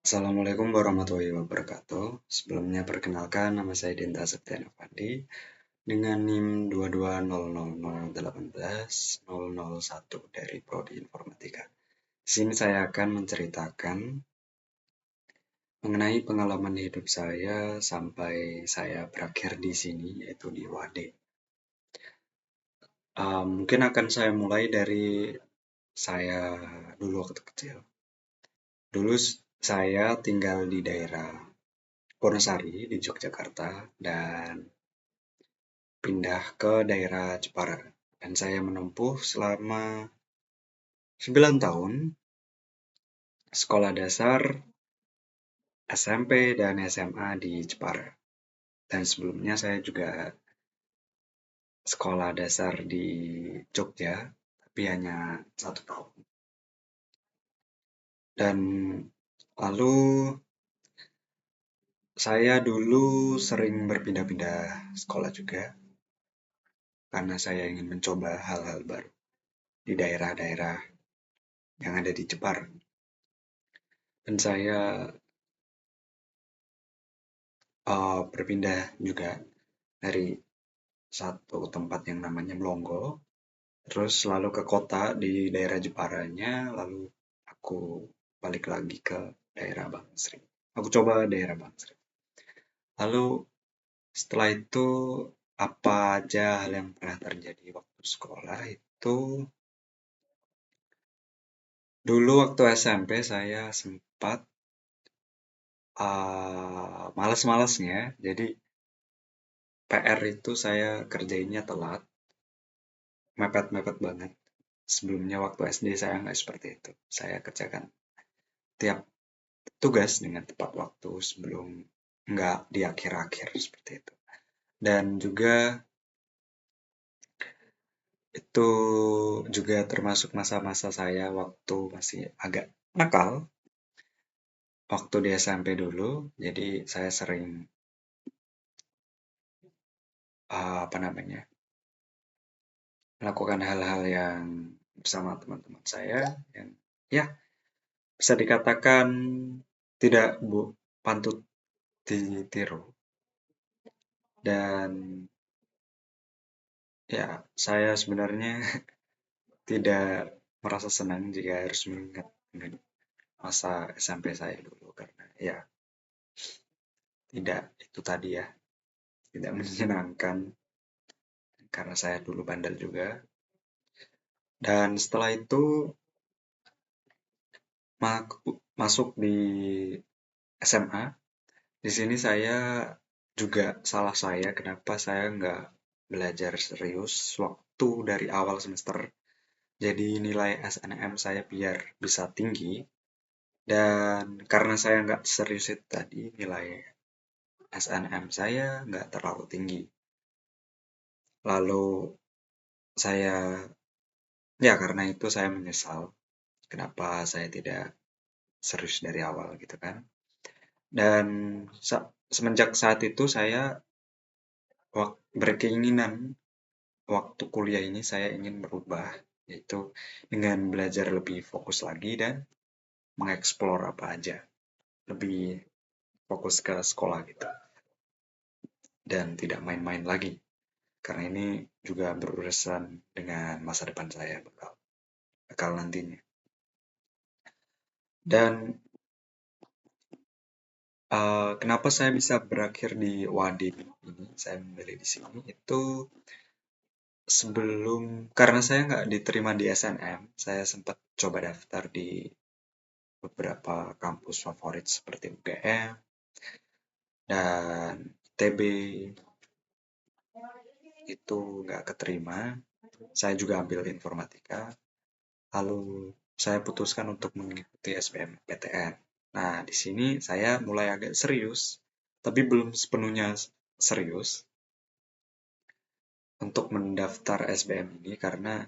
Assalamualaikum warahmatullahi wabarakatuh. Sebelumnya perkenalkan nama saya Denta Septiana Fandi dengan NIM 2200018-001 dari Prodi Informatika. Di sini saya akan menceritakan mengenai pengalaman hidup saya sampai saya berakhir di sini yaitu di Wade. Mungkin akan saya mulai dari saya dulu waktu kecil. Dulu saya tinggal di daerah Wonosari di Yogyakarta dan pindah ke daerah Jepara. Dan saya menempuh selama 9 tahun sekolah dasar, SMP, dan SMA di Jepara. Dan sebelumnya saya juga sekolah dasar di Jogja, tapi hanya 1 tahun. Dan lalu saya dulu sering berpindah-pindah sekolah juga, karena saya ingin mencoba hal-hal baru di daerah-daerah yang ada di Jepara. Dan saya berpindah juga dari satu tempat yang namanya Blonggo, terus lalu ke kota di daerah Jeparanya, lalu aku balik lagi ke daerah Bangsri. Aku coba daerah Bangsri. Lalu setelah itu apa aja hal yang pernah terjadi waktu sekolah itu dulu waktu SMP saya sempat males-malesnya, jadi PR itu saya kerjainnya telat, mepet-mepet banget. Sebelumnya waktu SD saya nggak seperti itu. Saya kerjakan tiap tugas dengan tepat waktu sebelum nggak di akhir-akhir seperti itu. Dan juga itu juga termasuk masa-masa saya waktu masih agak nakal waktu di SMP dulu. Jadi saya sering melakukan hal-hal yang bersama teman-teman saya yang ya bisa dikatakan tidak pantut ditiru. Dan ya, saya sebenarnya tidak merasa senang jika harus mengingat masa SMP saya dulu karena ya tidak itu tadi ya, tidak menyenangkan karena saya dulu bandel juga. Dan setelah itu masuk di SMA. Di sini saya juga salah saya kenapa saya nggak belajar serius waktu dari awal semester. Jadi nilai SNM saya biar bisa tinggi. Dan karena saya nggak serius itu tadi, nilai SNM saya nggak terlalu tinggi. Lalu saya, ya karena itu saya menyesal kenapa saya tidak serius dari awal gitu kan. Dan semenjak saat itu saya berkeinginan waktu kuliah ini saya ingin berubah, yaitu dengan belajar lebih fokus lagi dan mengeksplor apa aja, lebih fokus ke sekolah gitu, dan tidak main-main lagi. Karena ini juga berurusan dengan masa depan saya bakal nantinya. Dan kenapa saya bisa berakhir di Wadid ini, saya memilih di sini, itu karena saya nggak diterima di SNM, saya sempat coba daftar di beberapa kampus favorit seperti UGM dan ITB, itu nggak keterima. Saya juga ambil informatika, lalu saya putuskan untuk mengikuti SBMPTN. Nah, di sini saya mulai agak serius, tapi belum sepenuhnya serius untuk mendaftar SBM ini karena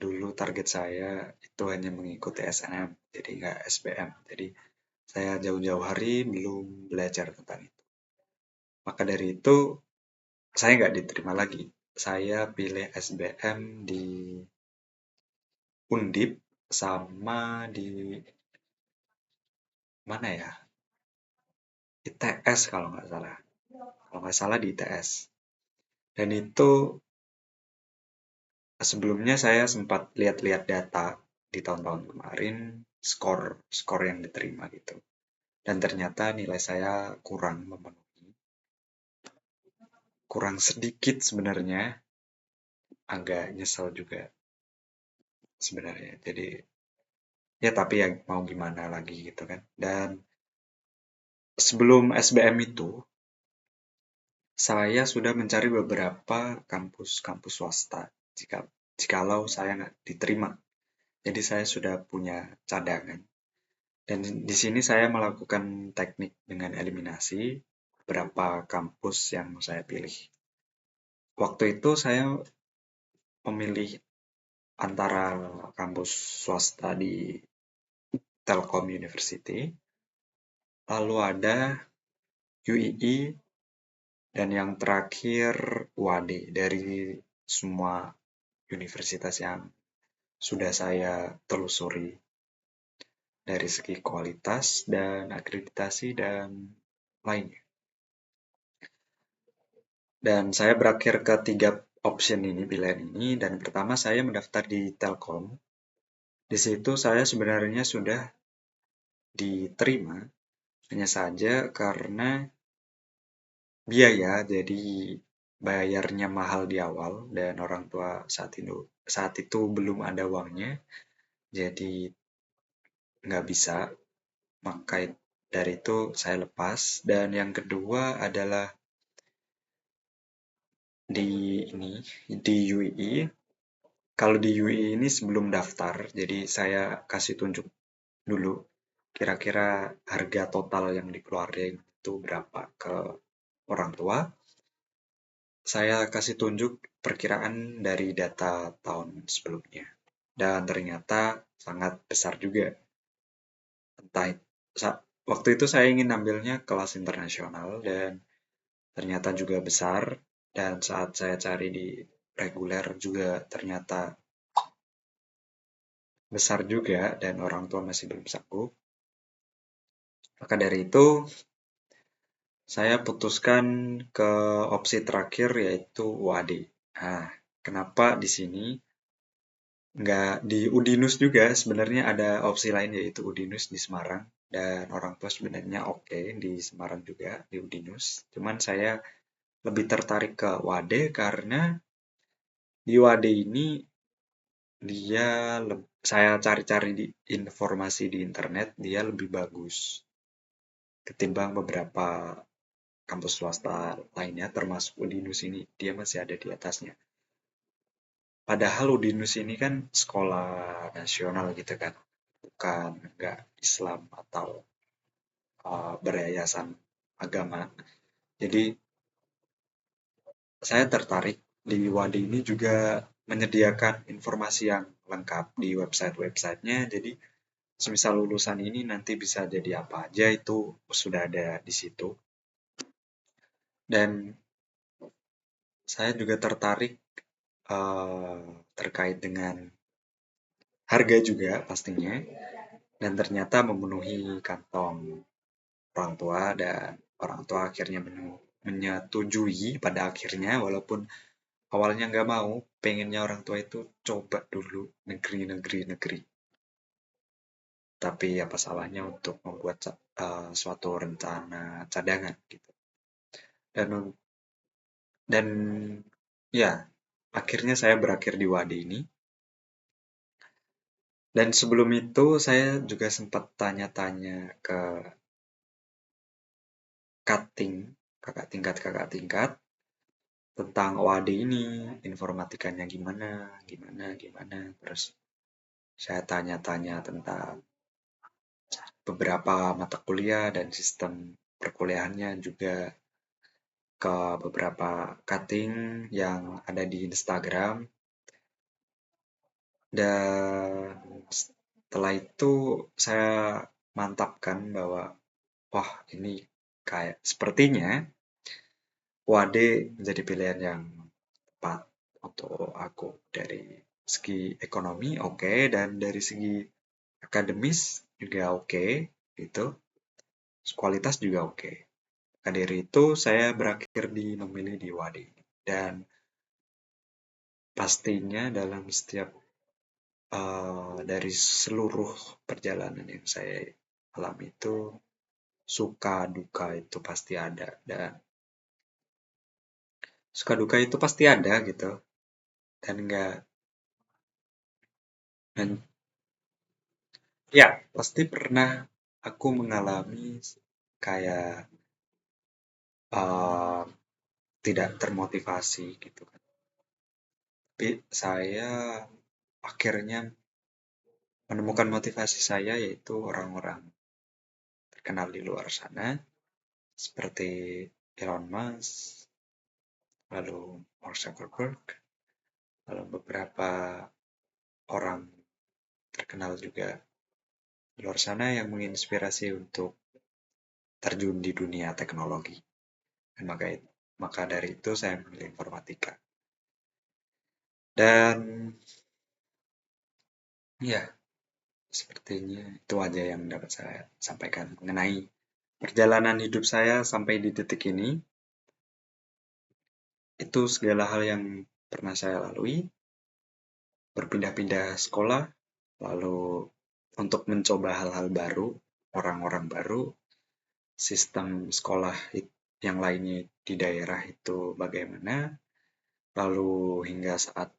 dulu target saya itu hanya mengikuti SNM, jadi nggak SBM. Jadi saya jauh-jauh hari belum belajar tentang itu. Maka dari itu, saya nggak diterima lagi. Saya pilih SBM di Undip sama di mana ya? ITS kalau nggak salah di ITS. Dan itu sebelumnya saya sempat lihat-lihat data di tahun-tahun kemarin, skor skor yang diterima gitu. Dan ternyata nilai saya kurang memenuhi, kurang sedikit sebenarnya, agak nyesel juga sebenarnya. Jadi ya tapi ya mau gimana lagi gitu kan. Dan sebelum SBM itu, saya sudah mencari beberapa kampus-kampus swasta jika jikalau saya nggak diterima. Jadi saya sudah punya cadangan. Dan di sini saya melakukan teknik dengan eliminasi beberapa kampus yang saya pilih. Waktu itu saya memilih antara kampus swasta di Telkom University, lalu ada UII, dan yang terakhir UAD dari semua universitas yang sudah saya telusuri dari segi kualitas dan akreditasi dan lainnya. Dan saya berakhir ke 3 option ini, pilihan ini, dan pertama saya mendaftar di Telkom. Di situ saya sebenarnya sudah diterima, hanya saja karena biaya, jadi bayarnya mahal di awal dan orang tua saat itu belum ada uangnya, jadi nggak bisa. Maka dari itu saya lepas. Dan yang kedua adalah di ini di UI. Kalau di UI ini sebelum daftar, jadi saya kasih tunjuk dulu kira-kira harga total yang dikeluarin itu berapa ke orang tua. Saya kasih tunjuk perkiraan dari data tahun sebelumnya. Dan ternyata sangat besar juga. Entah waktu itu saya ingin ambilnya kelas internasional dan ternyata juga besar. Dan saat saya cari di reguler juga ternyata besar juga dan orang tua masih belum sanggup. Maka dari itu saya putuskan ke opsi terakhir yaitu UAD. Nah, kenapa di sini nggak di Udinus juga? Sebenarnya ada opsi lain yaitu Udinus di Semarang dan orang tua sebenarnya oke di Semarang juga di Udinus. Cuman saya lebih tertarik ke UAD karena di UAD ini dia saya cari-cari di informasi di internet dia lebih bagus ketimbang beberapa kampus swasta lainnya termasuk Udinus ini dia masih ada di atasnya. Padahal Udinus ini kan sekolah nasional gitu kan, bukan nggak Islam atau beryayasan agama. Jadi saya tertarik di Wadi ini juga menyediakan informasi yang lengkap di websitenya. Jadi semisal lulusan ini nanti bisa jadi apa aja itu sudah ada di situ. Dan saya juga tertarik terkait dengan harga juga pastinya, dan ternyata memenuhi kantong orang tua dan orang tua akhirnya menyetujui pada akhirnya walaupun awalnya nggak mau, pengennya orang tua itu coba dulu negeri. Tapi apa salahnya untuk membuat suatu rencana cadangan gitu. Dan dan ya akhirnya saya berakhir di Wadi ini. Dan sebelum itu saya juga sempat tanya-tanya ke kakak tingkat tentang OAD ini, informatikanya gimana. Terus saya tanya-tanya tentang beberapa mata kuliah dan sistem perkuliahannya juga ke beberapa cutting yang ada di Instagram. Dan setelah itu saya mantapkan bahwa wah ini kayak sepertinya WAD menjadi pilihan yang tepat untuk aku dari segi ekonomi oke, dan dari segi akademis juga oke gitu, kualitas juga oke. Maka dari itu saya berakhir di memilih di Wadi. Dan pastinya dalam setiap dari seluruh perjalanan yang saya alami itu suka duka itu pasti ada, dan suka duka itu pasti ada gitu, dan enggak, dan ya pasti pernah aku mengalami kayak uh, tidak termotivasi gitu kan. Tapi saya akhirnya menemukan motivasi saya, yaitu orang-orang terkenal di luar sana seperti Elon Musk, lalu Mark Zuckerberg, lalu beberapa orang terkenal juga di luar sana yang menginspirasi untuk terjun di dunia teknologi. Dan maka dari itu saya memilih informatika. Dan ya, sepertinya itu aja yang dapat saya sampaikan mengenai perjalanan hidup saya sampai di detik ini. Itu segala hal yang pernah saya lalui, berpindah-pindah sekolah, lalu untuk mencoba hal-hal baru, orang-orang baru, sistem sekolah yang lainnya di daerah itu bagaimana, lalu hingga saat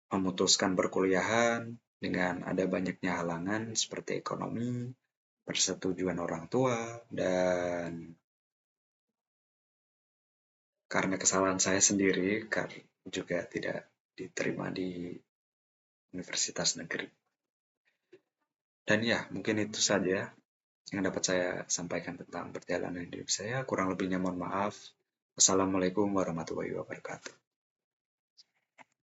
memutuskan perkuliahan dengan ada banyaknya halangan seperti ekonomi, persetujuan orang tua, dan karena kesalahan saya sendiri juga tidak diterima di universitas negeri. Dan ya, mungkin itu saja yang dapat saya sampaikan tentang perjalanan hidup saya. Kurang lebihnya mohon maaf. Wassalamualaikum warahmatullahi wabarakatuh.